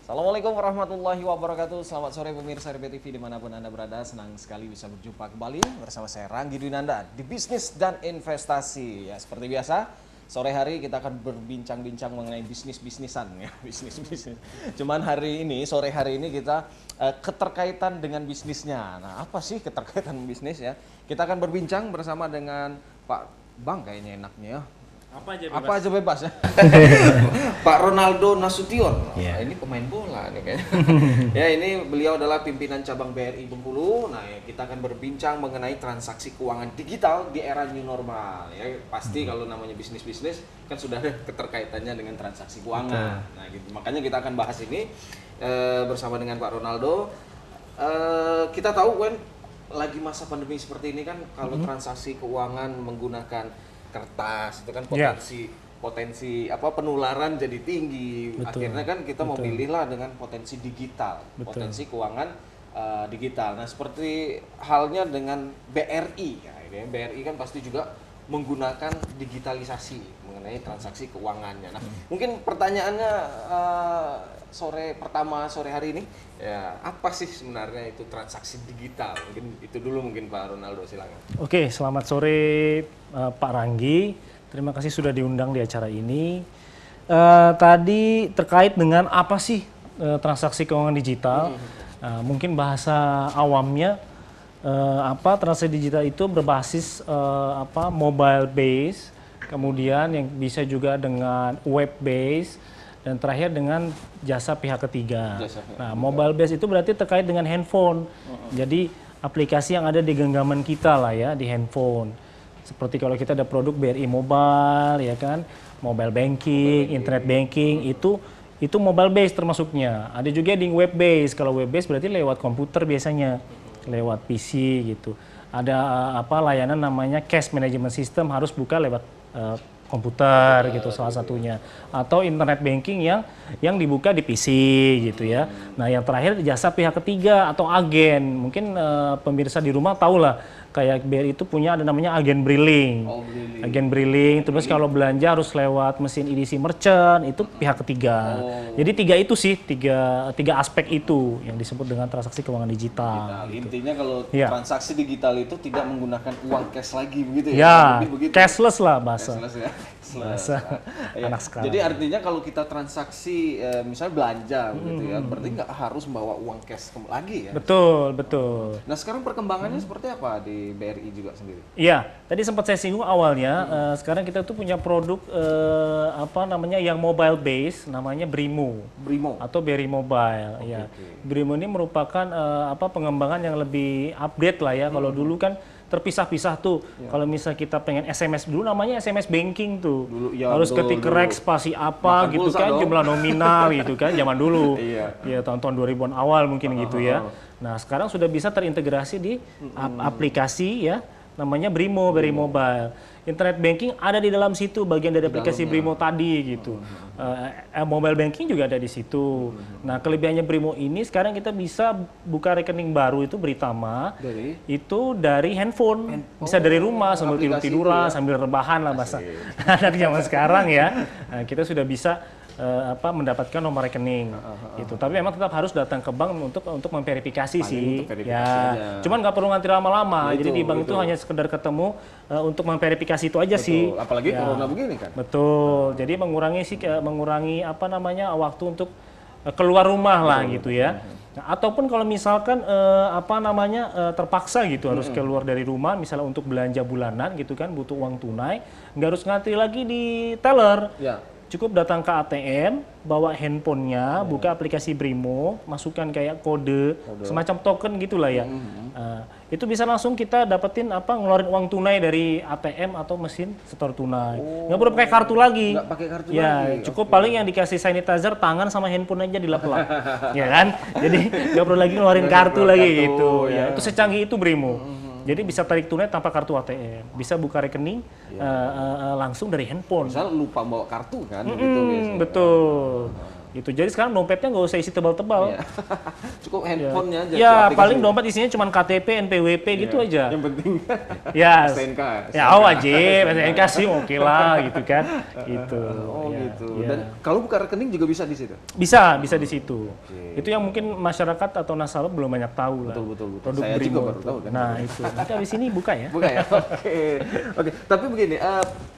Assalamualaikum warahmatullahi wabarakatuh. Selamat sore pemirsa RBTV dimanapun Anda berada. Senang sekali bisa berjumpa kembali bersama saya Ranggi Dwinanda di Bisnis dan Investasi. Ya, seperti biasa, sore hari kita akan berbincang-bincang mengenai bisnis-bisnisan ya, bisnis-bisnis. Cuman sore hari ini kita keterkaitan dengan bisnisnya. Nah, apa sih keterkaitan bisnis ya? Kita akan berbincang bersama dengan Pak Bang, kayaknya enaknya ya. Apa aja bebas ya. Pak Ronaldo Nasution. Yeah. Ini pemain bola nih kayaknya. Ya, ini beliau adalah pimpinan cabang BRI Bengkulu. Nah, ya, kita akan berbincang mengenai transaksi keuangan digital di era new normal. Ya, pasti kalau namanya bisnis-bisnis kan sudah ada keterkaitannya dengan transaksi keuangan. Nah, gitu. Makanya kita akan bahas ini bersama dengan Pak Ronaldo. Kita tahu kan lagi masa pandemi seperti ini kan kalau transaksi keuangan menggunakan kertas itu kan potensi penularan jadi tinggi. Betul. Akhirnya kan kita mau pilihlah dengan potensi digital, potensi keuangan digital. Nah, seperti halnya dengan BRI ya, BRI kan pasti juga menggunakan digitalisasi mengenai transaksi keuangannya. Nah, mungkin pertanyaannya sore hari ini ya, apa sih sebenarnya itu transaksi digital? Mungkin itu dulu mungkin Pak Ronaldo, silakan. Oke, selamat sore Pak Ranggi. Terima kasih sudah diundang di acara ini. Tadi terkait dengan apa sih transaksi keuangan digital? Mungkin bahasa awamnya transaksi digital itu berbasis mobile base, kemudian yang bisa juga dengan web base, dan terakhir dengan jasa pihak ketiga. Nah, mobile base itu berarti terkait dengan handphone. Jadi aplikasi yang ada di genggaman kita lah ya, di handphone. Seperti kalau kita ada produk BRI Mobile, ya kan, mobile banking, internet banking, itu mobile base termasuknya. Ada juga di web base. Kalau web base berarti lewat komputer biasanya, lewat PC gitu. Ada layanan namanya cash management system, harus buka lewat komputer gitu salah satunya, atau internet banking yang dibuka di PC gitu ya. Nah, yang terakhir jasa pihak ketiga atau agen. Mungkin pemirsa di rumah tahu lah, kayak BRI itu punya ada namanya agen Briling. Agen Briling. Terus kalau belanja harus lewat mesin edisi merchant, itu pihak ketiga. Jadi tiga aspek itu yang disebut dengan transaksi keuangan digital. Gitu. Intinya kalau transaksi digital itu tidak menggunakan uang cash lagi begitu ya? Ya, cashless lah bahasa. Cashless ya. Bahasa anak sekarang. Jadi artinya kalau kita transaksi misalnya belanja begitu ya, berarti nggak harus membawa uang cash lagi ya? Betul. Nah, sekarang perkembangannya seperti apa di BRI juga sendiri? Iya, tadi sempat saya singgung awalnya. Sekarang kita tuh punya produk yang mobile base, namanya Brimo atau BRI Mobile. Ya, Brimo ini merupakan pengembangan yang lebih update lah ya. Kalau dulu kan terpisah-pisah tuh. Kalau misalnya kita pengen SMS dulu, namanya SMS banking tuh. Harus ketik rek spasi apa gitu kan, jumlah nominal gitu kan, zaman dulu. Ya, tahun-tahun 2000-an awal mungkin gitu ya. Nah, sekarang sudah bisa terintegrasi di aplikasi ya, namanya Brimo, BRI Mobile. Internet banking ada di dalam situ, bagian dari aplikasi Brimo tadi gitu. Mobile banking juga ada di situ. Nah, kelebihannya Brimo ini sekarang kita bisa buka rekening baru itu Britama, itu dari handphone. Bisa dari rumah sambil tidur-tiduran, sambil rebahan lah bahasa anak zaman sekarang ya. Nah, kita sudah bisa mendapatkan nomor rekening itu. Tapi memang tetap harus datang ke bank untuk memverifikasi sih. Ya, cuman nggak perlu ngantri lama-lama. Jadi di bank itu hanya sekedar ketemu untuk memverifikasi itu aja sih. Apalagi corona begini kan. Betul. Jadi mengurangi waktu untuk keluar rumah lah gitu ya. Nah, ataupun kalau misalkan terpaksa gitu harus keluar dari rumah, misalnya untuk belanja bulanan gitu kan, butuh uang tunai, nggak harus ngantri lagi di teller. Cukup datang ke ATM, bawa handphonenya, buka aplikasi Brimo, masukkan kayak kode, semacam token gitulah ya. Itu bisa langsung kita dapetin ngeluarin uang tunai dari ATM atau mesin setor tunai. Nggak perlu pakai kartu lagi. Nggak pakai kartu lagi. Cukup paling yang dikasih sanitizer tangan sama handphone aja dilap-lap. Ya kan? Jadi nggak perlu lagi ngeluarin kartu lagi gitu. Ya, itu secanggih itu Brimo. Jadi bisa tarik tunai tanpa kartu ATM, bisa buka rekening langsung dari handphone. Misal lupa bawa kartu kan, gitu biasanya. Betul. Gitu. Jadi sekarang dompetnya nggak usah isi tebal-tebal. Iya. Cukup handphonenya aja. Ya, tuh paling aplikasi. dompet isinya cuma KTP, NPWP gitu Iya. aja. Yang penting Ya, STNK. ya wajib, STNK sih oke lah gitu kan. Gitu. Oh Ya, gitu. ya. Dan kalau buka rekening juga bisa di situ. Bisa di situ. Oke. Itu yang mungkin masyarakat atau nasabah belum banyak tahu lah. Betul. Produk Saya juga Brimo baru itu. tahu kan. Nah, itu. Nanti habis ini buka ya. Bukan ya? Oke. Tapi begini,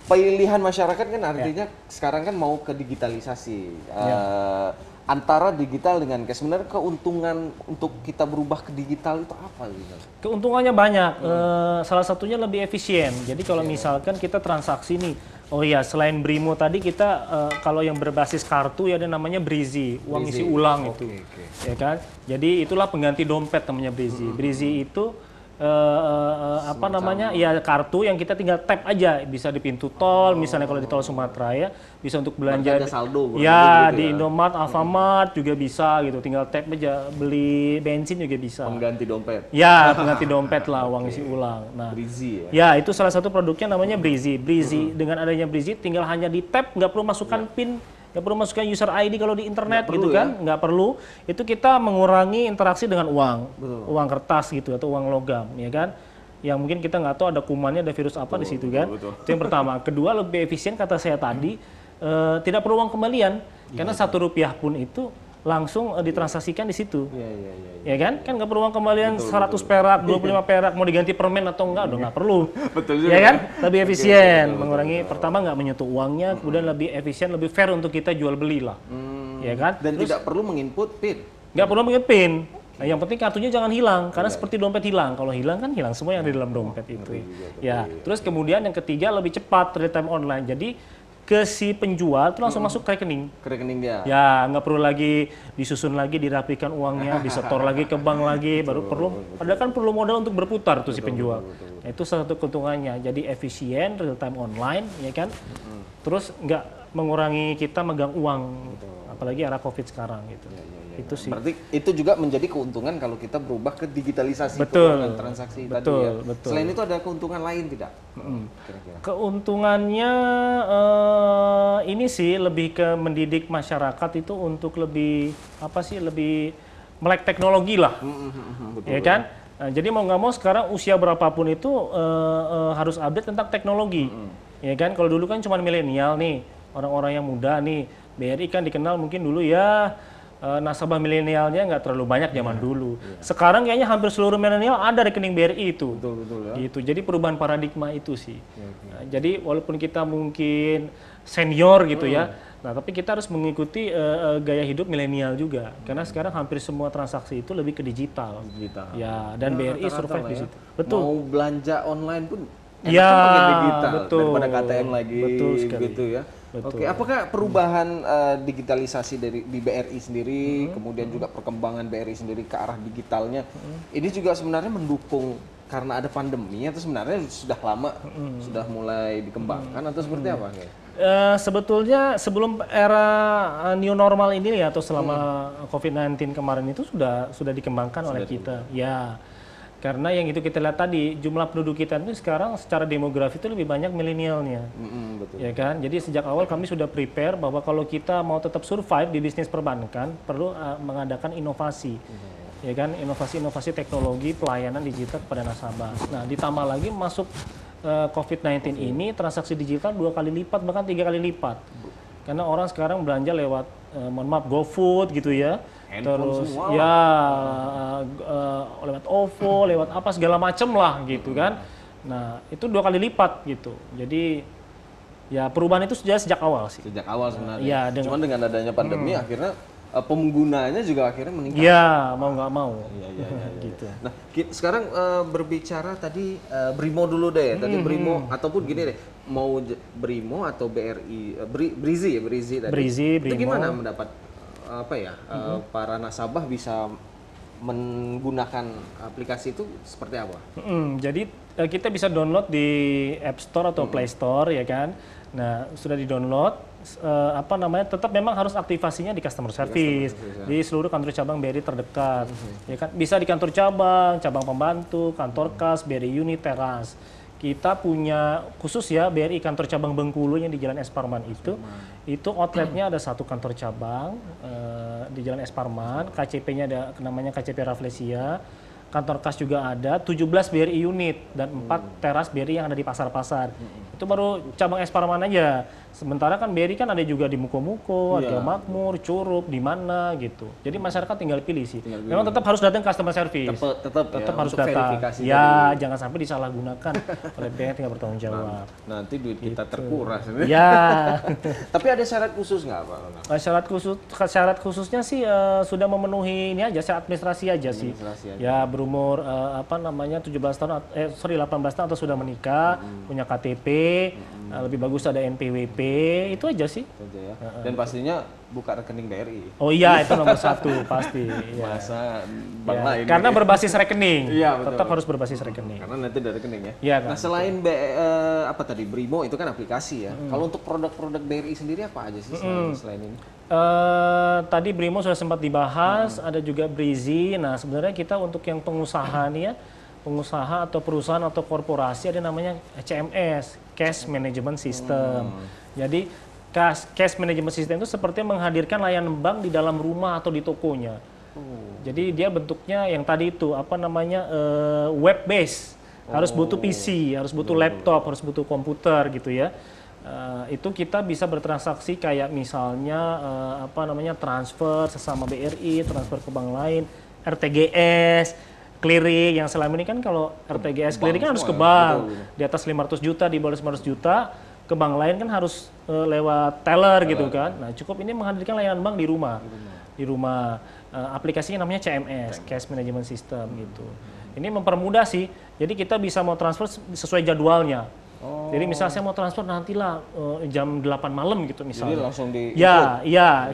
pilihan masyarakat kan artinya sekarang kan mau ke digitalisasi. Antara digital dengan cash, sebenarnya keuntungan untuk kita berubah ke digital itu apa gitu? Keuntungannya banyak. Salah satunya lebih efisien. Jadi kalau misalkan kita transaksi nih, oh iya, selain Brimo tadi kita kalau yang berbasis kartu ya ada namanya Brizi, uang isi ulang itu, ya kan? Jadi itulah pengganti dompet namanya Brizi. Brizi itu apa namanya? Ya kartu yang kita tinggal tap aja, bisa di pintu tol, misalnya kalau di tol Sumatera ya, bisa untuk belanja. Ada saldo. Ya, gitu di Indomaret, Alfamart juga bisa gitu. Tinggal tap aja, beli bensin juga bisa. Pengganti dompet. Ya, pengganti dompet lah, uang isi ulang. Nah, Brizi ya. ya, itu salah satu produknya namanya Brizi. Brizi, dengan adanya Brizi tinggal hanya di tap, nggak perlu masukkan PIN, nggak perlu masukkan user ID kalau di internet Nggak gitu perlu, kan, nggak perlu. Itu kita mengurangi interaksi dengan uang, Betul. uang kertas gitu atau uang logam, ya kan? Yang mungkin kita nggak tahu ada kumannya, ada virus apa di situ kan. betul. Itu yang pertama. Kedua, lebih efisien kata saya tadi, tidak perlu uang kembalian, karena Rp1 pun itu langsung ditransaksikan di situ. Iya. Ya kan? Kan nggak perlu uang kembalian 100 perak, 25 perak, mau diganti permen atau enggak, udah nggak perlu. Betul juga. Ya kan? Lebih efisien, mengurangi pertama nggak menyentuh uangnya, kemudian lebih efisien, lebih fair untuk kita jual beli lah. Ya kan? Dan tidak perlu menginput PIN. Nggak perlu nge-PIN. Nah, yang penting kartunya jangan hilang, karena seperti dompet hilang. Kalau hilang kan hilang semua yang di dalam dompet itu. Ya, terus kemudian yang ketiga lebih cepat, real time online. Jadi ke si penjual itu langsung masuk ke rekening. Ke rekening dia. Ya, nggak perlu lagi disusun lagi, dirapikan uangnya, disetor lagi ke bank lagi, baru perlu. Padahal kan perlu modal untuk berputar tuh si penjual. Nah, itu salah satu keuntungannya. Jadi efisien, real time online, ya kan. Terus nggak mengurangi kita megang uang, apalagi era COVID sekarang gitu. Itu sih. Berarti itu juga menjadi keuntungan kalau kita berubah ke digitalisasi Betul. keuangan transaksi tadi Betul, ya. betul. Selain itu ada keuntungan lain tidak? Kira-kira. Keuntungannya ini sih lebih ke mendidik masyarakat itu untuk lebih apa sih, lebih melek teknologi lah, Betul. ya kan? Nah, jadi mau nggak mau sekarang usia berapapun itu harus update tentang teknologi, ya kan? Kalau dulu kan cuma milenial nih, orang-orang yang muda nih, BRI kan dikenal mungkin dulu ya. Nasabah milenialnya nggak terlalu banyak zaman dulu. Sekarang kayaknya hampir seluruh milenial ada rekening BRI itu. Betul ya. Gitu. Jadi perubahan paradigma itu sih. Nah, jadi walaupun kita mungkin senior gitu ya, nah tapi kita harus mengikuti gaya hidup milenial juga. Karena sekarang hampir semua transaksi itu lebih ke digital. Digital. Ya, dan BRI Rata-rata survive lah di ya. situ. Betul. Mau belanja online pun Ya, pakai digital betul. daripada KTM lagi Betul sekali. gitu ya. Betul. Oke, apakah perubahan digitalisasi di BRI sendiri, kemudian juga perkembangan BRI sendiri ke arah digitalnya, ini juga sebenarnya mendukung karena ada pandemi atau sebenarnya sudah lama sudah mulai dikembangkan atau seperti apa? Sebetulnya sebelum era new normal ini ya, atau selama COVID-19 kemarin itu sudah dikembangkan oleh kita. Ya, karena yang itu kita lihat tadi, jumlah penduduk kita itu sekarang secara demografi itu lebih banyak milenialnya. Betul. Ya kan? Jadi sejak awal kami sudah prepare bahwa kalau kita mau tetap survive di bisnis perbankan, perlu mengadakan inovasi. Ya kan? Inovasi-inovasi teknologi pelayanan digital kepada nasabah. Nah, ditambah lagi masuk COVID-19 ini, transaksi digital 2 kali lipat, bahkan 3 kali lipat. Karena orang sekarang belanja lewat, mohon maaf, GoFood gitu ya. Handphone Terus semua ya lewat OVO, lewat apa segala macam lah gitu kan. Nah, itu 2 kali lipat gitu. Jadi ya perubahan itu sudah sejak awal sih. Sejak awal sebenarnya. Iya, Cuman dengan adanya pandemi akhirnya penggunanya juga akhirnya meningkat. Iya, mau nggak mau. Iya. Gitu. Nah, sekarang berbicara tadi Brimo dulu deh. Tadi Brimo ataupun gini deh, mau Brimo atau BRI, Brizi ya, Brizi tadi. Brizi, Itu Brimo. gimana mendapat para nasabah bisa menggunakan aplikasi itu seperti apa? Jadi kita bisa download di App Store atau Play Store ya kan. Nah, sudah di-download, tetap memang harus aktivasinya di customer service, di seluruh kantor cabang BRI terdekat. Ya kan, bisa di kantor cabang, cabang pembantu, kantor kas, BRI unit, teras. kita punya khusus ya BRI kantor cabang Bengkulu yang di Jalan Es Parman itu outletnya ada 1 kantor cabang di Jalan Es Parman, KCP-nya ada namanya KCP Rafflesia, kantor kas juga ada, 17 BRI unit dan 4 teras BRI yang ada di pasar-pasar. Itu baru cabang Es Parman aja. Sementara kan BRI kan ada juga di Muko-Muko, Arga Makmur, Curup, di mana gitu. Jadi masyarakat tinggal pilih sih. Memang tetap harus datang customer service. Tetap Harus datang. Ya, jangan sampai disalahgunakan oleh pihak yang tinggal bertanggung jawab. Nanti duit kita terkuras. Ya. Tapi ada syarat khusus nggak Pak? Syarat khususnya sih sudah memenuhi ini aja, syarat administrasi aja sih. Ya berumur 18 tahun atau sudah menikah, punya KTP, lebih bagus ada NPWP, itu aja sih. Itu aja ya. Dan pastinya buka rekening BRI. Oh iya, itu nomor 1 pasti. Masa bank lain. Karena berbasis rekening. Iya, betul. Tetap harus berbasis rekening. Karena nanti dari rekening ya. Iya, Nah, selain apa tadi Brimo itu kan aplikasi ya. Kalau untuk produk-produk BRI sendiri apa aja sih selain ini? Tadi Brimo sudah sempat dibahas, ada juga Brizi. Nah, sebenarnya kita untuk yang pengusaha nih ya, pengusaha atau perusahaan atau korporasi ada namanya CMS, Cash Management System. Jadi Cash Management System itu seperti menghadirkan layanan bank di dalam rumah atau di tokonya. Jadi dia bentuknya yang tadi itu web base, harus butuh PC, harus butuh laptop, harus butuh komputer gitu ya. Itu kita bisa bertransaksi kayak misalnya transfer sesama BRI, transfer ke bank lain, RTGS, clearing yang selama ini kan kalau RTGS clearing kan harus ke bank, di atas 500 juta, di bawah 500 juta, ke bank lain kan harus lewat teller gitu kan. Nah cukup ini menghadirkan layanan bank di rumah. Aplikasinya namanya CMS, Cash Management System gitu. Ini mempermudah sih, jadi kita bisa mau transfer sesuai jadwalnya. Jadi misalnya saya mau transfer nantilah jam 8 malam gitu misalnya. Jadi langsung di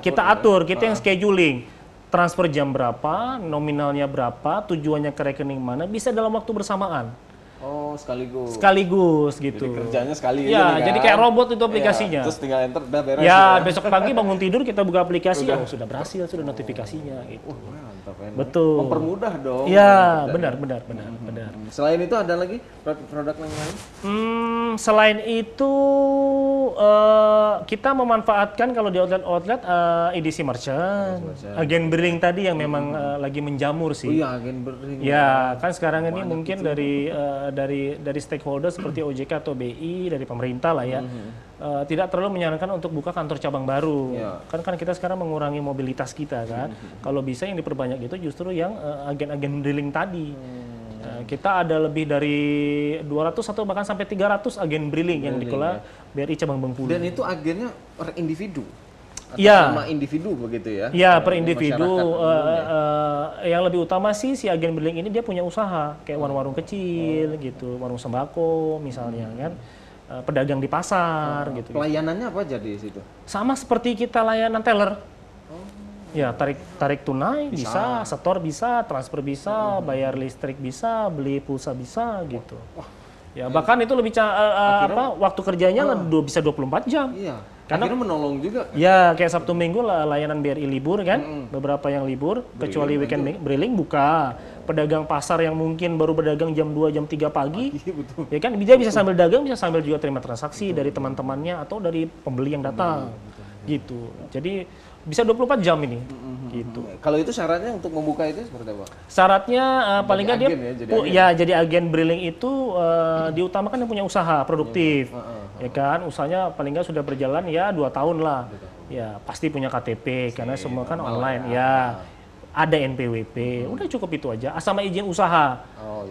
kita atur, kita yang scheduling. Transfer jam berapa, nominalnya berapa, tujuannya ke rekening mana, bisa dalam waktu bersamaan. Oh, Sekaligus gitu. Jadi kerjanya sekali ya, jadi kayak robot itu aplikasinya. Terus tinggal enter, udah beres. Ya, besok pagi bangun tidur kita buka aplikasi, sudah berhasil, sudah notifikasinya gitu. Mantap ya. Betul. Mempermudah dong. Ya, benar. Selain itu ada lagi produk yang lain? Selain itu kita memanfaatkan kalau di outlet EDC Merchant, agen billing tadi yang memang lagi menjamur sih. Oh iya, agen billing. Ya, kan sekarang ini mungkin dari stakeholder seperti OJK atau BI, dari pemerintah lah ya, tidak terlalu menyarankan untuk buka kantor cabang baru. Kan kita sekarang mengurangi mobilitas kita kan. Kalau bisa yang diperbanyak itu justru yang agen-agen billing tadi. Kita ada lebih dari 200 atau bahkan sampai 300 agen billing yang dikelola BRI cabang Bengkulu. Dan itu agennya per individu? Iya. Sama individu begitu ya? Iya, per individu. Yang lebih utama sih si agen billing ini dia punya usaha, kayak warung-warung kecil gitu, warung sembako misalnya kan. Pedagang di pasar gitu. Pelayanannya apa aja di situ? Sama seperti kita layanan teller. Ya, tarik tunai bisa, setor bisa, transfer bisa, bayar listrik bisa, beli pulsa bisa gitu. Ya, bahkan itu lebih waktu kerjanya bisa 24 jam. Iya. Karena akhirnya menolong juga. Ya, kayak Sabtu Minggu layanan BRI libur kan, beberapa yang libur, kecuali weekend Briling buka. Pedagang pasar yang mungkin baru berdagang jam 2, jam 3 pagi, ya kan dia bisa sambil dagang, bisa sambil juga terima transaksi dari teman-temannya atau dari pembeli yang datang, gitu. Jadi bisa 24 jam ini, gitu. Kalau itu syaratnya untuk membuka itu seperti apa? Syaratnya paling nggak dia, jadi agen Briling itu diutamakan yang punya usaha produktif, ya kan, usahanya paling nggak sudah berjalan ya 2 tahun lah, ya pasti punya KTP karena semua kan online, ya. Ada NPWP, udah cukup itu aja. Sama izin usaha.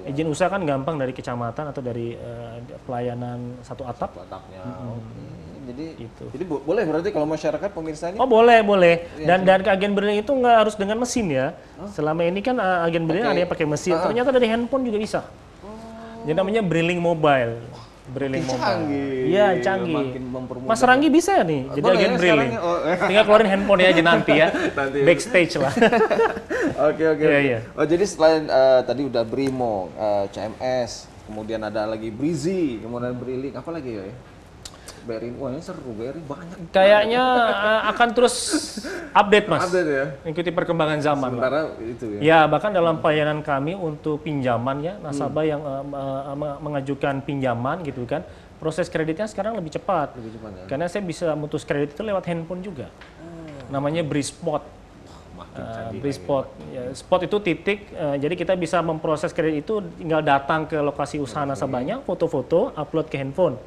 Izin usaha kan gampang dari kecamatan atau dari pelayanan satu atap. Jadi boleh berarti kalau masyarakat pemirsa ini? Oh boleh. Dan agen billing itu nggak harus dengan mesin ya. Selama ini kan agen billing ada yang pakai mesin. Ternyata dari handphone juga bisa. Jadi namanya billing mobile. Canggih. Iya, canggih. Mas Ranggi bisa nih jadi agen billing. Tinggal keluarin handphone aja nanti ya. Backstage lah. Oke. Iya. Oh, jadi selain tadi udah Brimo, CMS, kemudian ada lagi Brizi, kemudian Briling, apa lagi ya? BRI, wah ini seru, BRI banyak. Kayaknya akan terus update Mas, Update ya. ikuti perkembangan zaman. Sementara itu ya. Ya, bahkan dalam pelayanan kami untuk pinjaman ya, nasabah yang mengajukan pinjaman gitu kan, proses kreditnya sekarang lebih cepat. Lebih cepat ya. Karena saya bisa mutus kredit itu lewat handphone juga. Namanya BRISPOT. Makin canggih BRISPOT. Ya, spot itu titik, jadi kita bisa memproses kredit itu tinggal datang ke lokasi usaha nasabahnya, foto-foto, upload ke handphone.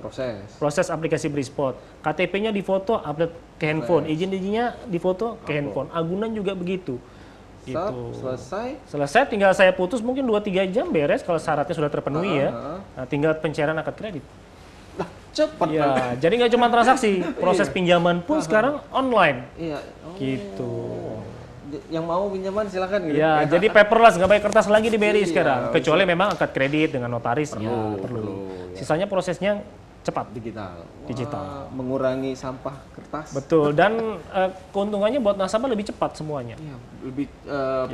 Proses aplikasi BRISPOT. KTP-nya difoto, upload ke handphone. Izin-izinnya difoto ke handphone. Agunan juga begitu. Gitu. Selesai, tinggal saya putus mungkin 2-3 jam beres kalau syaratnya sudah terpenuhi ya. Nah, tinggal pencairan akad kredit. Lah, cepat. Ya, jadi nggak cuma transaksi, proses pinjaman pun sekarang online. Iya. Gitu. Yang mau pinjaman silakan gitu. Ya, jadi paperless, nggak pakai kertas lagi di BRI sekarang. Kecuali memang akad kredit dengan notaris, perlu. Sisanya prosesnya cepat. Digital. Mengurangi sampah kertas. Betul, dan keuntungannya buat nasabah lebih cepat semuanya. Iya, lebih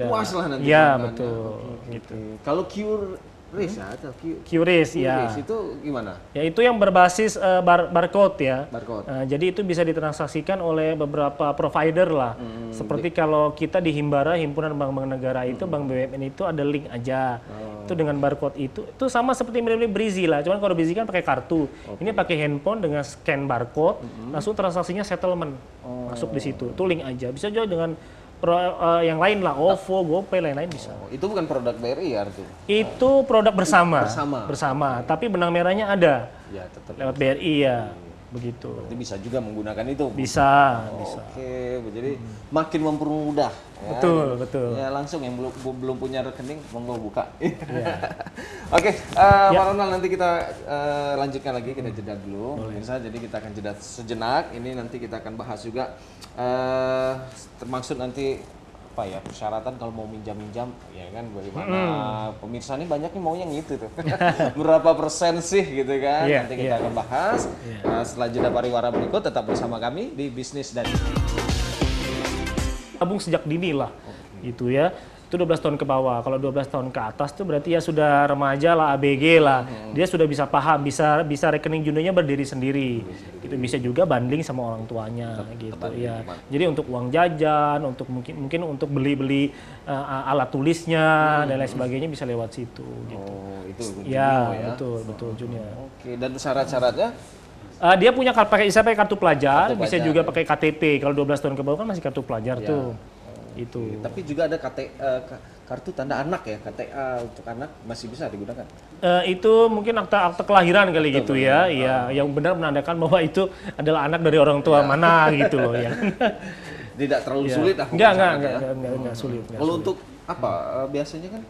puas lah nanti. Iya, pelanggannya. betul. Oke. Gitu. Kalau QRIS atau QRIS, ya. itu gimana? Ya, itu yang berbasis barcode ya. Barcode. Jadi itu bisa ditransaksikan oleh beberapa provider lah. Seperti kalau kita di Himbara, Himpunan Bank-Bank Negara itu, Bank BUMN itu ada link aja. Itu dengan barcode itu sama seperti mirip Brizi lah. Cuman kalau Brizi kan pakai kartu. Ini pakai handphone dengan scan barcode, langsung transaksinya settlement. Masuk di situ. Itu link aja. Bisa juga dengan yang lain lah, OVO, GoPay, lain-lain bisa. Itu bukan produk BRI ya artinya? Itu produk bersama. Tapi benang merahnya ada. Ya, tetap. Lewat BRI ya. Begitu. Berarti bisa juga menggunakan itu? Bisa. Oke, jadi makin mempermudah. Ya. Betul. Ya, langsung yang belum punya rekening, monggo buka. Oke, Pak Ronald, nanti kita lanjutkan lagi, kita jeda dulu. Pemirsa, jadi kita akan jeda sejenak. Ini nanti kita akan bahas juga, termaksud nanti apa ya, persyaratan kalau mau minjam-minjam, ya kan, bagaimana pemirsa ini banyak nih maunya gitu tuh. Berapa persen sih gitu kan, nanti kita akan bahas. Setelah jeda pariwara berikut, tetap bersama kami di Bisnis dan Tabung sejak dini lah, gitu ya. Itu 12 tahun ke bawah. Kalau 12 tahun ke atas itu berarti ya sudah remaja lah, ABG lah. Dia sudah bisa paham, bisa rekening juniornya berdiri sendiri. Itu bisa juga banding sama orang tuanya, gitu ya. Jadi untuk uang jajan, untuk mungkin untuk beli alat tulisnya dan lain sebagainya bisa lewat situ. Gitu. Oh, itu ya, betul junior. Oke, dan syarat-syaratnya? Dia punya pakai kartu pelajar, bisa juga pakai KTP. Kalau 12 tahun ke bawah kan masih kartu pelajar tuh. Itu. Tapi juga ada kartu tanda anak ya, KTA untuk anak masih bisa digunakan. Itu mungkin akta kelahiran kali gitu ya. Iya, yang benar menandakan bahwa itu adalah anak dari orang tua mana gitu loh ya. Tidak terlalu sulit lah. Enggak sulit. Kalau untuk apa? Biasanya kan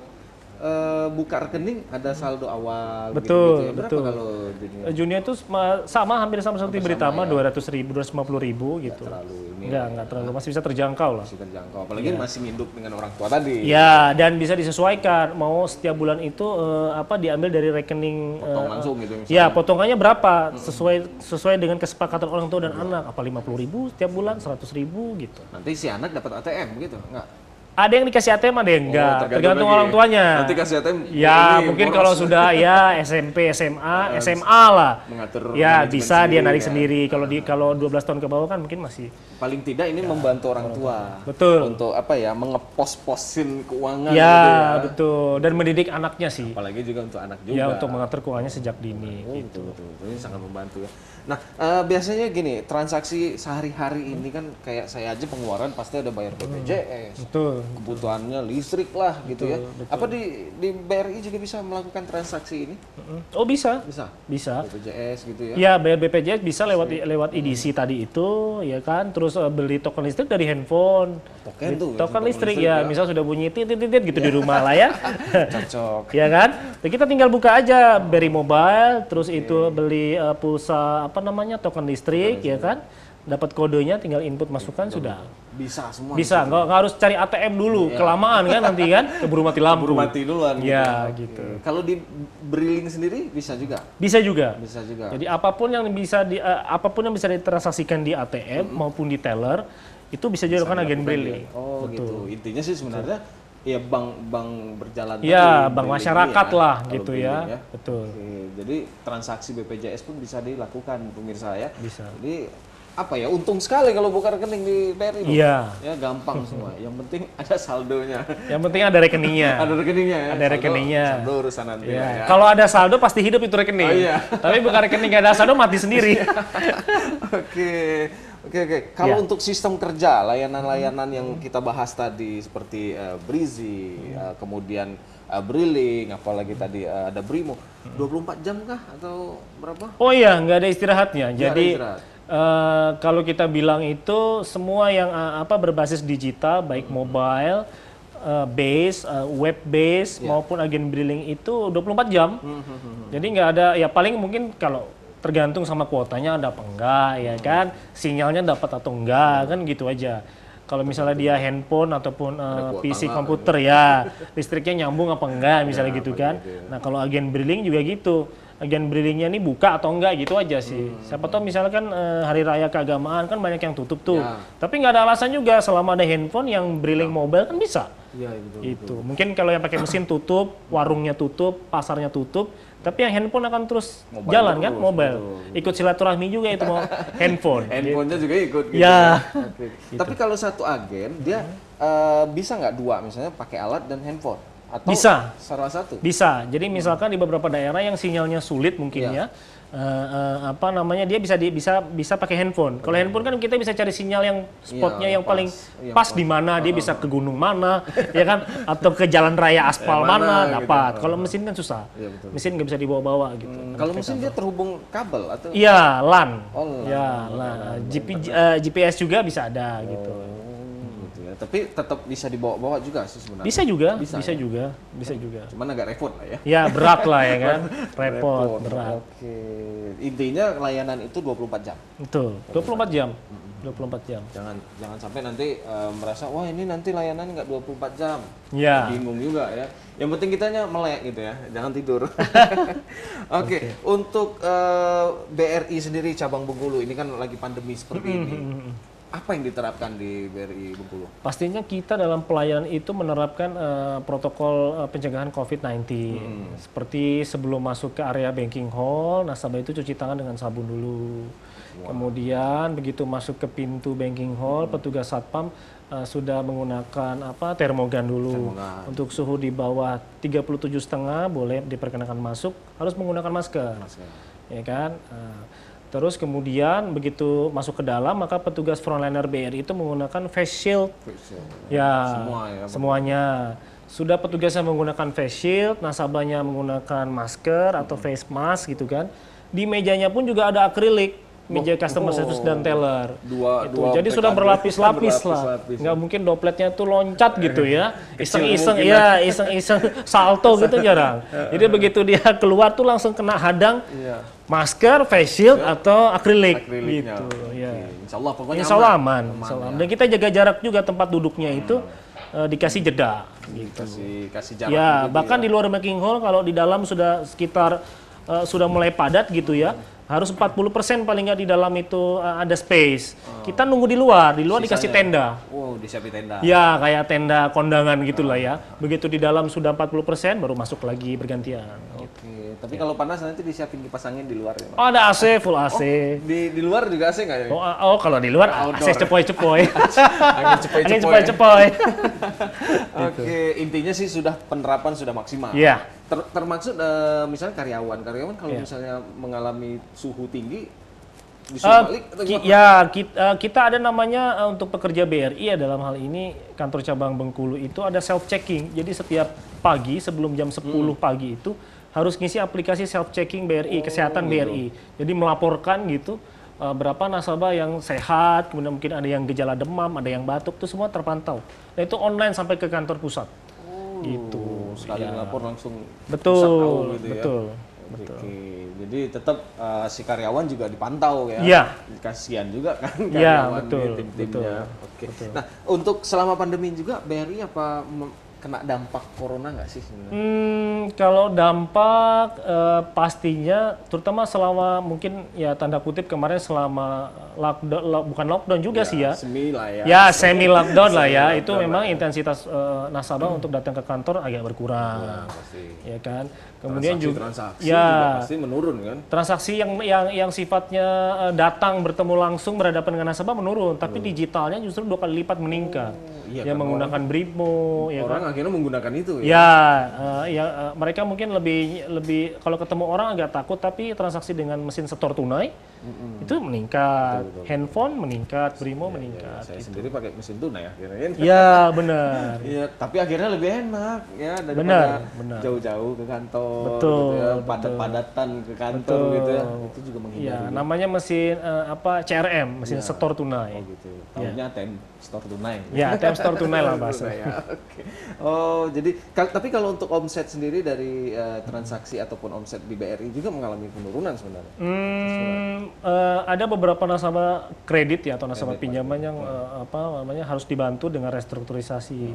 buka rekening ada saldo awal. Betul, gitu ya. Berapa kalau junior itu hampir sama seperti Britama, 200.000, 250.000 gitu. Enggak terlalu, masih bisa terjangkau lah. Masih terjangkau, apalagi masih nginduk dengan orang tua tadi. Ya, dan bisa disesuaikan. Mau setiap bulan itu diambil dari rekening. Potong langsung gitu misalnya. Ya, potongannya berapa? Sesuai dengan kesepakatan orang tua dan anak. Apa 50.000 setiap bulan, 100.000 gitu. Nanti si anak dapat ATM gitu, enggak? Ada yang dikasih ATM, ada yang enggak. Tergantung orang tuanya. Nanti kasih ATM. Ya, mungkin kalau sudah ya SMP, SMA lah. Mengatur. Ya, bisa dia narik sendiri. Kalau 12 tahun ke bawah kan mungkin masih. Paling tidak ini membantu orang tua. Betul. Untuk apa ya, mengepos-posin keuangan. Ya, betul. Dan mendidik anaknya sih. Apalagi juga untuk anak juga. Ya, untuk mengatur keuangannya sejak dini. Gitu. Betul. Ini sangat membantu ya. Nah, biasanya gini, transaksi sehari-hari ini kan kayak saya aja pengeluaran pasti ada bayar BPJS. Betul. Kebutuhannya listrik lah gitu ya. Apa di BRI juga bisa melakukan transaksi ini? Oh, bisa. Bisa. BPJS gitu ya. Ya, bayar BPJS bisa lewat EDC tadi itu, ya kan. Terus beli token listrik dari handphone. Token listrik ya, misal sudah bunyi tit gitu di rumah lah ya. Cocok. Ya kan? Jadi kita tinggal buka aja BRI Mobile, terus itu beli pulsa token listrik, ya kan? Dapat kodenya, tinggal input masukkan sudah. Bisa semua. Bisa, nggak harus cari ATM dulu, kelamaan kan nanti kan, keburu mati lampu. Keburu mati duluan. Ya, gitu. Kalau di Briling sendiri bisa juga. Bisa juga. Jadi apapun yang bisa ditransaksikan di ATM maupun di teller itu bisa dilakukan agen Briling. Oh, gitu. Intinya sih sebenarnya ya bank berjalan Ya, tadi, bank briling masyarakat ya, lah kalau gitu briling ya. Betul. Oke, jadi transaksi BPJS pun bisa dilakukan pemirsa ya. Bisa. Jadi apa ya, untung sekali kalau buka rekening di BRI loh. Iya. Ya gampang semua. Yang penting ada saldonya. Yang penting ada rekeningnya. Ada rekeningnya ya. Ada rekeningnya. Saldo urusan nanti Ya. lah ya. Kalau ada saldo pasti hidup itu rekening. Oh, iya. Tapi bukan rekening nggak ada saldo mati sendiri. Oke. Oke. Kalau Ya. untuk sistem kerja, layanan-layanan yang kita bahas tadi seperti Brizi, kemudian Briling, apalagi tadi ada Brimo, 24 jam kah atau berapa? Oh iya, nggak ada istirahatnya. Nggak ada Jadi istirahat. kalau kita bilang itu semua yang berbasis digital, baik mobile, base, web base maupun agen billing itu 24 jam. Jadi nggak ada, ya paling mungkin kalau tergantung sama kuotanya ada apa enggak ya kan, sinyalnya dapat atau enggak kan gitu aja. Kalau misalnya dia handphone ataupun PC komputer ya listriknya nyambung apa enggak misalnya gitu kan. Nah kalau agen billing juga gitu, agen billingnya ini buka atau enggak gitu aja sih. Siapa tahu misalkan hari raya keagamaan kan banyak yang tutup tuh. Ya. Tapi nggak ada alasan juga selama ada handphone yang billing mobile kan bisa. Iya, betul. Itu mungkin kalau yang pakai mesin tutup, warungnya tutup, pasarnya tutup, tapi yang handphone akan terus jalan kan, terus, mobile. betul. Ikut silaturahmi juga itu mau handphone. Handphonenya juga ikut gitu. Ya. Oke. Tapi kalau satu agen dia bisa nggak dua, misalnya pakai alat dan handphone? Atau Bisa. salah satu? Bisa. Jadi misalkan di beberapa daerah yang sinyalnya sulit mungkin ya, dia bisa pakai handphone. Kalau handphone kan kita bisa cari sinyal yang spotnya yang paling pas di mana, dia bisa ke gunung mana, ya kan, atau ke jalan raya aspal mana gitu. dapat. Kalau mesin kan susah. Iya, betul. Mesin nggak bisa dibawa-bawa gitu. Kalau mesin dia terhubung kabel atau? Iya, LAN. Oh, LAN. Ya, LAN. GPS juga bisa ada gitu. Gitu ya. Tapi tetap bisa dibawa-bawa juga sih sebenarnya. Bisa juga, Bisa bisa ya? juga, bisa juga. Cuman agak repot lah ya. Ya berat lah ya kan, repot, berat. Oke. Intinya layanan itu 24 jam. Betul, 24 jam. 24 jam. Jangan sampai nanti merasa wah ini nanti layanan nggak 24 jam. Ya. Bingung juga ya. Yang penting kitanya melek gitu ya. Jangan tidur. Oke. Untuk BRI sendiri cabang Bengkulu ini kan lagi pandemi seperti ini. Apa yang diterapkan di BRI Bengkulu? Pastinya kita dalam pelayanan itu menerapkan protokol pencegahan COVID-19. Seperti sebelum masuk ke area banking hall, nasabah itu cuci tangan dengan sabun dulu. Kemudian begitu masuk ke pintu banking hall, petugas satpam sudah menggunakan termogan dulu. Untuk suhu di bawah 37,5 boleh diperkenakan masuk, harus menggunakan masker. Ya kan? Terus kemudian begitu masuk ke dalam, maka petugas frontliner BRI itu menggunakan face shield. Ya, semuanya. Sudah petugasnya menggunakan face shield, nasabahnya menggunakan masker atau face mask gitu kan. Di mejanya pun juga ada akrilik, meja customer service dan teller. Jadi sudah berlapis-lapis lah. Nggak mungkin dopletnya tuh loncat gitu ya. Iseng-iseng salto gitu jarang. Jadi begitu dia keluar tuh langsung kena hadang. Masker, face shield atau akrilik gitu ya. Insya Allah pokoknya Insya Allah aman. Dan kita jaga jarak juga tempat duduknya itu dikasih jeda gitu. Kasih jarak. Ya, gitu bahkan di luar banking hall kalau di dalam sudah sekitar sudah mulai padat gitu ya. Harus 40% paling nggak di dalam itu ada space. Kita nunggu di luar dikasih tenda. Wow, disiapin tenda. Ya, kayak tenda kondangan gitulah ya. Begitu di dalam sudah 40% baru masuk lagi bergantian. Oke, tapi kalau panas nanti disiapin kipas angin di luar ya, Pak? Oh, ada AC, full AC. Di luar juga AC nggak ya? Oh, kalau di luar AC cepoy-cepoy. Angin cepoi-cepoi. Angin cepoy-cepoy. Oke, intinya sih sudah penerapan sudah maksimal. Iya. Termaksud misalnya karyawan kalau misalnya mengalami suhu tinggi disuruh balik atau gimana? Kita ada namanya untuk pekerja BRI ya, dalam hal ini kantor cabang Bengkulu itu ada self checking. Jadi setiap pagi sebelum jam 10 pagi itu harus ngisi aplikasi self checking BRI, kesehatan BRI. Jadi melaporkan gitu berapa nasabah yang sehat, kemudian mungkin ada yang gejala demam, ada yang batuk, itu semua terpantau. Nah itu online sampai ke kantor pusat. Gitu. Sekali ngelapor langsung Betul, pusat tahu gitu betul. ya. Oke. Jadi tetap si karyawan juga dipantau ya. Iya. Kasihan juga kan Iya, karyawan betul, tim-timnya. betul. Oke. Nah, untuk selama pandemi juga BRI apa kena dampak corona nggak sih sebenarnya? Kalau dampak pastinya, terutama selama mungkin ya tanda kutip kemarin selama bukan lockdown juga sih ya. Semi lah ya. Ya semi lockdown lah ya. Semi Itu lockdown memang lah ya. intensitas nasabah untuk datang ke kantor agak berkurang, Pasti. ya kan. Kemudian juga Transaksi ya juga pasti menurun kan? transaksi yang sifatnya datang bertemu langsung berhadapan dengan nasabah menurun, tapi digitalnya justru 2 kali lipat meningkat. iya Yang menggunakan Brimo, ya kan. Orang akhirnya menggunakan itu ya. Ya, mereka mungkin lebih kalau ketemu orang agak takut, tapi transaksi dengan mesin setor tunai itu meningkat, handphone meningkat, Brimo meningkat. Saya sendiri pakai mesin tunai akhirnya. Ya benar. Iya, tapi akhirnya lebih enak ya daripada Benar. jauh-jauh ke kantor, Betul, gitu ya, padat-padatan ke kantor gitu ya. Itu juga menghindari. Ya, namanya mesin CRM, mesin setor tunai. Gitu. Tahunya ATM store tunai. Ya, ATM store tunai lah bahasa. Ya, oke. Oh, jadi tapi kalau untuk omset sendiri dari transaksi ataupun omset di BRI juga mengalami penurunan sebenarnya. Ada beberapa nasabah kredit ya atau nasabah pinjaman yang harus dibantu dengan restrukturisasi,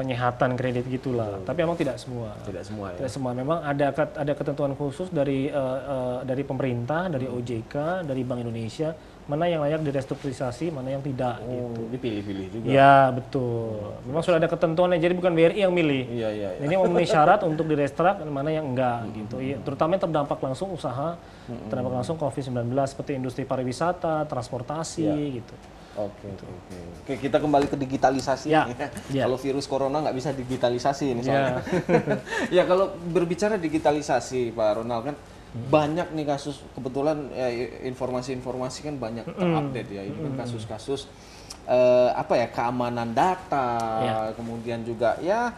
penyehatan kredit gitulah. Tapi emang tidak semua. Tidak semua ya. Tidak semua. Memang ada ketentuan khusus dari pemerintah, dari OJK, dari Bank Indonesia, mana yang layak direstrukturisasi, mana yang tidak gitu. Dipilih-pilih juga. Ya betul. Memang sudah ada ketentuannya, jadi bukan BRI yang milih. Iya. Ini memenuhi syarat untuk direstrak, mana yang enggak gitu. Ya, terutama yang terdampak langsung usaha, terdampak langsung COVID-19 seperti industri pariwisata, transportasi gitu. Oke, kita kembali ke digitalisasi. Ya. Kalau virus corona nggak bisa digitalisasi ini soalnya. Ya. Ya kalau berbicara digitalisasi Pak Ronald kan banyak nih kasus, kebetulan ya, informasi-informasi kan banyak terupdate ya. Ini kan kasus-kasus keamanan data, kemudian juga ya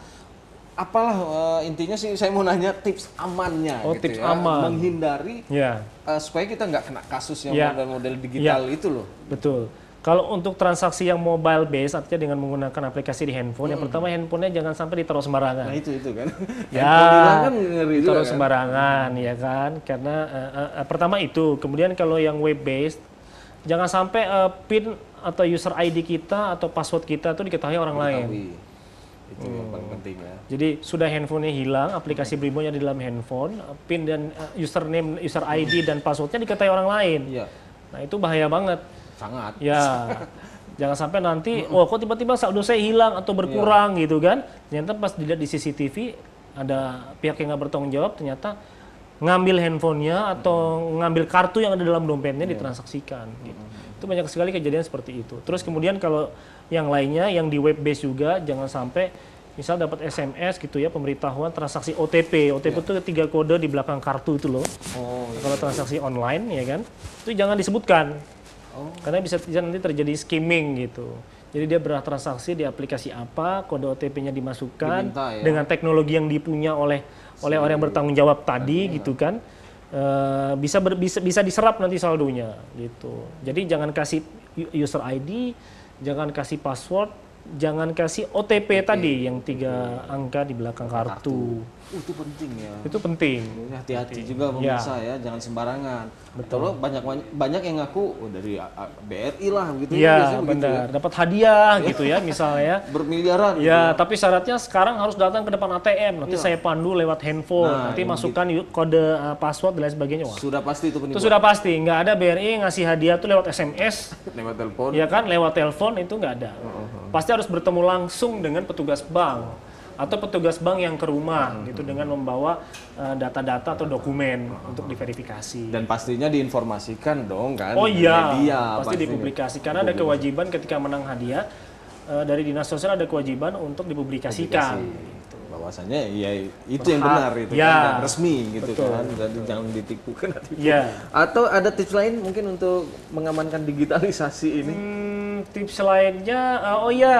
apalah intinya sih saya mau nanya tips amannya gitu tips ya, aman. menghindari Ya. supaya kita nggak kena kasus yang Ya. model-model digital itu loh. Betul. Kalau untuk transaksi yang mobile based, artinya dengan menggunakan aplikasi di handphone, yang pertama handphonenya jangan sampai ditaruh sembarangan. Nah itu kan. Ya, Handphone hilang kan ngeri juga ditaruh kan. sembarangan, ya kan? Karena pertama itu, kemudian kalau yang web based, jangan sampai PIN atau user ID kita atau password kita itu diketahui orang lain. Itu yang paling penting ya. Jadi sudah handphonenya hilang, aplikasi Brimo-nya di dalam handphone, PIN dan username, user ID dan passwordnya diketahui orang lain. Iya. Nah itu bahaya banget. Sangat. Ya, jangan sampai nanti, kok tiba-tiba saldo saya hilang atau berkurang gitu kan. Ternyata pas dilihat di CCTV, ada pihak yang nggak bertanggung jawab, ternyata ngambil handphonenya atau ngambil kartu yang ada dalam dompetnya ditransaksikan. Gitu. Itu banyak sekali kejadian seperti itu. Terus kemudian kalau yang lainnya, yang di web base juga, jangan sampai misal dapat SMS gitu ya, pemberitahuan transaksi OTP. OTP itu 3 kode di belakang kartu itu loh. Kalau transaksi online ya kan, itu jangan disebutkan. Karena bisa nanti terjadi skimming gitu. Jadi dia bertransaksi di aplikasi apa, kode OTP-nya dimasukkan Diminta, ya. dengan teknologi yang dipunya oleh orang yang bertanggung jawab tadi gitu kan. Bisa diserap nanti saldonya gitu. Jadi jangan kasih user ID, jangan kasih password, jangan kasih OTP tadi yang 3 angka di belakang kartu. Itu penting ya. Itu penting. Hati-hati juga pemirsa ya, jangan sembarangan. Betul. Banyak yang ngaku dari BRI lah gitu. Iya, biasanya begitu benar. Dapat hadiah gitu ya misalnya. Bermiliaran. Ya, tapi syaratnya sekarang harus datang ke depan ATM. Nanti saya pandu lewat handphone. Nah, Nanti masukkan kode password dan lain sebagainya. Wah, Sudah pasti itu penipuan. itu sudah pasti. Nggak ada BRI ngasih hadiah tuh lewat SMS. Lewat telepon. Ya kan, lewat telepon itu nggak ada. Pasti harus bertemu langsung dengan petugas bank atau petugas bank yang ke rumah gitu dengan membawa data-data atau dokumen untuk diverifikasi. Dan pastinya diinformasikan dong kan. Oh iya, Media, pasti dipublikasi karena ada kewajiban ketika menang hadiah dari dinas sosial ada kewajiban untuk dipublikasikan. Bahwasanya ya itu yang benar itu Ya, kan, yang resmi gitu betul. kan. Jadi jangan ditipu kan. Iya. Atau ada tips lain mungkin untuk mengamankan digitalisasi ini? Tips lainnya,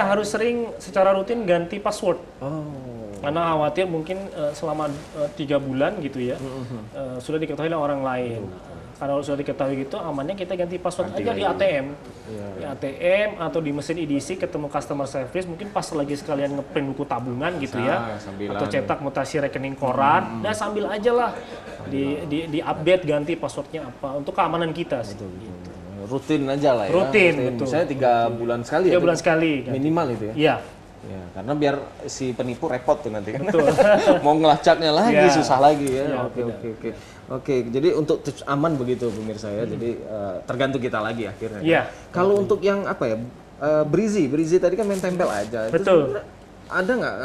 harus sering secara rutin ganti password. Karena khawatir mungkin selama 3 bulan gitu ya, sudah diketahui oleh orang lain. Kalau sudah diketahui gitu, amannya kita ganti password aja di ATM. Di ATM atau di mesin EDC ketemu customer service, mungkin pas lagi sekalian ngeprint buku tabungan gitu ya. Atau cetak mutasi rekening koran, dan sambil aja lah di update ganti passwordnya apa, untuk keamanan kita sih. Gitu. Rutin aja lah ya. Rutin, betul. Misalnya 3 bulan sekali 3 bulan sekali. Minimal itu ya. Iya. Ya, karena biar si penipu repot tuh nanti kan. Betul. Mau ngelacaknya lagi Ya. susah lagi ya. Ya, Oke, oke, oke. Oke, jadi untuk tips aman begitu pemirsa ya. Jadi tergantung kita lagi akhirnya. Iya. Kalau untuk yang apa ya? Breezy tadi kan main tempel aja. Itu Betul. sebenarnya ada nggak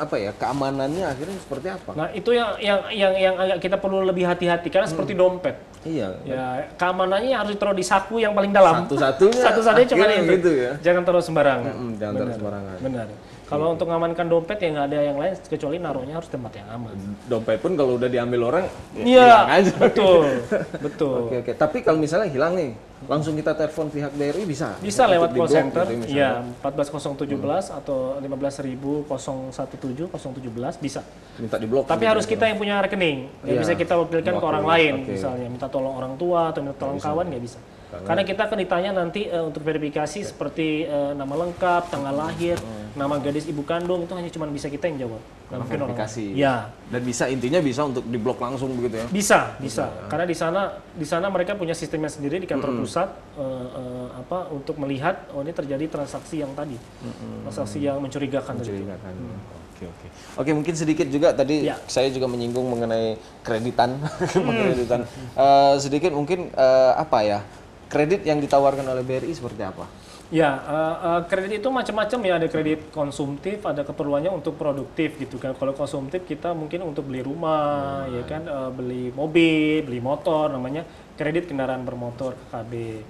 apa ya keamanannya akhirnya seperti apa? Nah, itu yang agak kita perlu lebih hati-hati karena seperti dompet. Iya. Ya, keamanannya harus ditaruh di saku yang paling dalam. Satu-satunya cuma akhirnya itu. gitu ya. Jangan taruh sembarangan. Jangan taruh sembarangan. Benar. Kalau untuk mengamankan dompet ya nggak ada yang lain kecuali naruhnya harus tempat yang aman. Dompet pun kalau udah diambil orang ya Iya, hilang aja. betul. Betul. Oke, oke. Tapi kalau misalnya hilang nih, langsung kita telepon pihak BRI bisa? Bisa Untuk lewat call di-block center, gitu misalnya. ya 14017 atau 15.017 bisa. Minta diblok. Tapi harus kita yang punya rekening, nggak Iya. bisa kita wakilkan ke orang lain, Oke. misalnya minta tolong orang tua atau minta tolong kawan nggak bisa. Karena kita akan ditanya nanti untuk verifikasi seperti nama lengkap, tanggal lahir, nama gadis ibu kandung itu hanya cuma bisa kita yang jawab. Nggak mungkin orang Verifikasi. lain. Ya. Dan intinya bisa untuk diblok langsung begitu ya? Bisa. Karena di sana mereka punya sistemnya sendiri di kantor pusat untuk melihat ini terjadi transaksi yang tadi, transaksi yang mencurigakan tadi. Oke, oke. Oke, mungkin sedikit juga tadi Ya. saya juga menyinggung mengenai kreditan, kreditan. Sedikit mungkin apa ya? Kredit yang ditawarkan oleh BRI seperti apa? Ya, kredit itu macam-macam ya. Ada kredit konsumtif, ada keperluannya untuk produktif gitu kan. Kalau konsumtif kita mungkin untuk beli rumah, ya kan, beli mobil, beli motor, namanya kredit kendaraan bermotor KKB.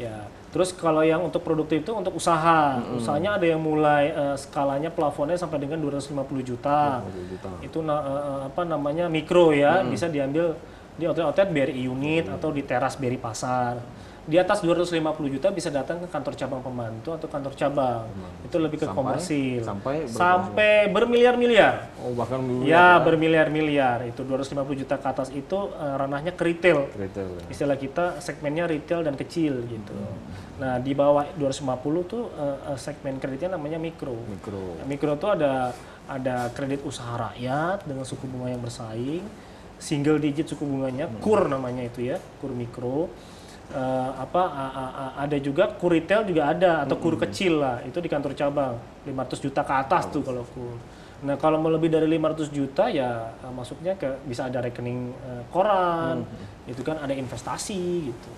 Ya, terus kalau yang untuk produktif itu untuk usaha. Usahanya ada yang mulai skalanya plafonnya sampai dengan 250 juta. Itu namanya mikro ya, bisa diambil di outlet BRI unit atau di teras BRI pasar. Di atas 250 juta bisa datang ke kantor cabang pembantu atau kantor cabang. Itu lebih ke komersil. Sampai bermiliar-miliar. Oh, bahkan Ya, bermiliar-miliar. Itu 250 juta ke atas itu ranahnya ke retail. retail. Istilah kita segmennya retail dan kecil gitu. Nah, di bawah 250 tuh segmen kreditnya namanya mikro. Mikro tuh ada kredit usaha rakyat dengan suku bunga yang bersaing, single digit suku bunganya, KUR namanya itu ya, KUR mikro. Ada juga KUR retail juga ada atau KUR kecil lah, itu di kantor cabang 500 juta ke atas tuh kalau KUR. Nah, kalau mau lebih dari 500 juta ya masuknya bisa ada rekening koran, itu kan ada investasi gitu.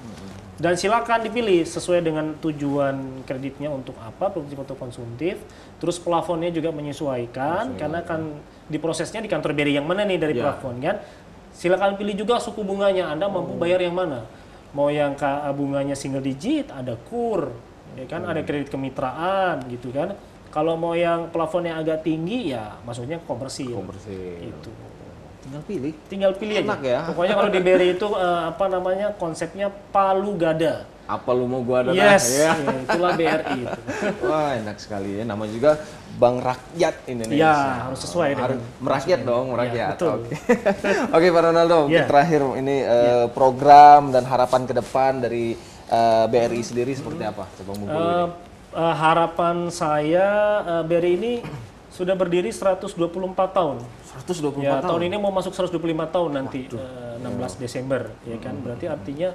Dan silakan dipilih sesuai dengan tujuan kreditnya untuk apa, produktif atau konsumtif. Terus plafonnya juga menyesuaikan karena kan diprosesnya di kantor BRI yang mana nih dari plafon kan. Silakan pilih juga suku bunganya, Anda mampu bayar yang mana. Mau yang bunganya single digit, ada KUR, ya kan, ada kredit kemitraan gitu kan. Kalau mau yang plafonnya agak tinggi ya masuknya komersil. Itu. Tinggal pilih Enak aja. ya. Pokoknya kalau di BRI itu konsepnya palu gada. Apa lu mau gua ada? Yes, Ya. itulah BRI itu. Wah, enak sekali ya. Nama juga Bank Rakyat Indonesia. Ya, harus sesuai dengan merakyat dong, merakyat. Ya, betul. Oke. Oke, Pak Ronaldo, Ya. terakhir ini program dan harapan ke depan dari BRI sendiri seperti apa? Coba Bung Harapan saya BRI ini sudah berdiri 124 tahun. 124 Ya, tahun. tahun ini mau masuk 125 tahun nanti 16 Desember, ya kan. Berarti artinya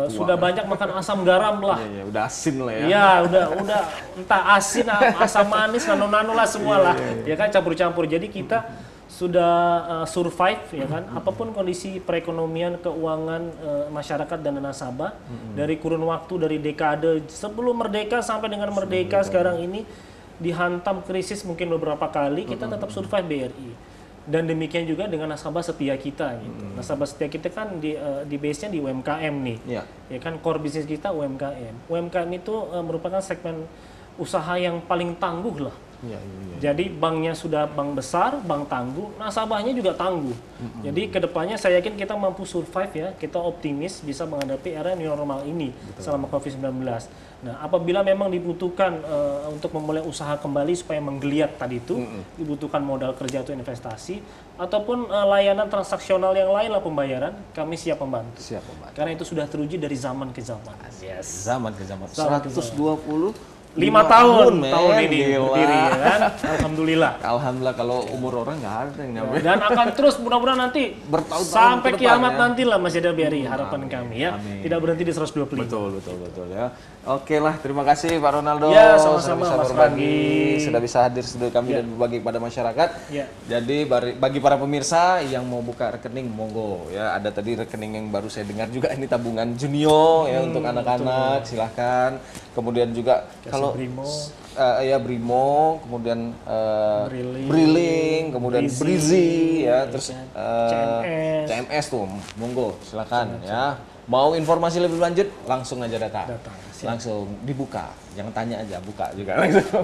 sudah banyak makan asam garam lah. Ya, udah asin lah ya. Iya, udah entah asin, asam manis, nano-nano lah semua lah. Ya kan campur-campur. Jadi kita sudah survive ya kan. Apapun kondisi perekonomian, keuangan masyarakat dan nasabah dari kurun waktu dari dekade sebelum merdeka sampai dengan merdeka sekarang ini dihantam krisis mungkin beberapa kali, kita tetap survive BRI. Dan demikian juga dengan nasabah setia kita gitu. Nasabah setia kita kan di base-nya di UMKM nih. Iya. Ya kan core bisnis kita UMKM. UMKM itu merupakan segmen usaha yang paling tangguh lah. Iya. Jadi banknya sudah bank besar, bank tangguh, nasabahnya juga tangguh. Jadi kedepannya saya yakin kita mampu survive ya, kita optimis bisa menghadapi era new normal ini selama COVID-19. Nah, apabila memang dibutuhkan untuk memulai usaha kembali supaya menggeliat tadi itu, dibutuhkan modal kerja atau investasi, ataupun layanan transaksional yang lain lah pembayaran, kami siap membantu. Siap, Pak. Karena itu sudah teruji dari zaman ke zaman. Zaman ke zaman. Zaman ke 120 5 tahun men. ini Gila. berdiri ya kan. Alhamdulillah. Alhamdulillah, kalau umur orang nggak ada yang namanya. Dan akan terus mudah-mudahan nanti Bertahun-tahun sampai ke depan, kiamat ya. nanti lah Mas Eda BRI harapan kami ya. Amin. Tidak berhenti di 125. Betul ya. Oke lah, terima kasih Pak Ronaldo. Ya, sama-sama, sudah bisa Mas berbagi, Ranggi. sudah bisa hadir studio kami dan berbagi kepada masyarakat. Ya. Jadi bagi para pemirsa yang mau buka rekening, monggo ya. Ada tadi rekening yang baru saya dengar juga, ini tabungan Junio ya untuk anak-anak, silahkan. Kemudian juga kalau Brimo. ya Brimo, kemudian Briling, Briling, kemudian Brizi ya, terus CMS. CMS tuh, monggo silakan ya. Mau informasi lebih lanjut langsung aja datang. Langsung dibuka, jangan tanya aja, buka juga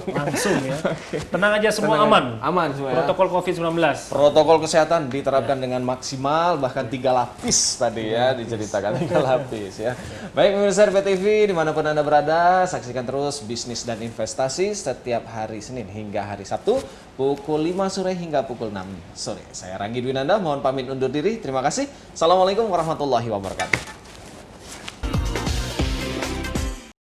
Langsung ya. Tenang aja, semua aman. Aman semua ya. Protokol COVID-19. Protokol kesehatan diterapkan dengan maksimal, bahkan 3 lapis tadi ya diceritakan 3 lapis ya. Baik pemirsa RPTV dimanapun Anda berada, saksikan terus bisnis dan investasi setiap hari Senin hingga hari Sabtu pukul 5 sore hingga pukul 6 sore. Saya Ranggi Dwinanda, mohon pamit undur diri. Terima kasih. Assalamualaikum warahmatullahi wabarakatuh.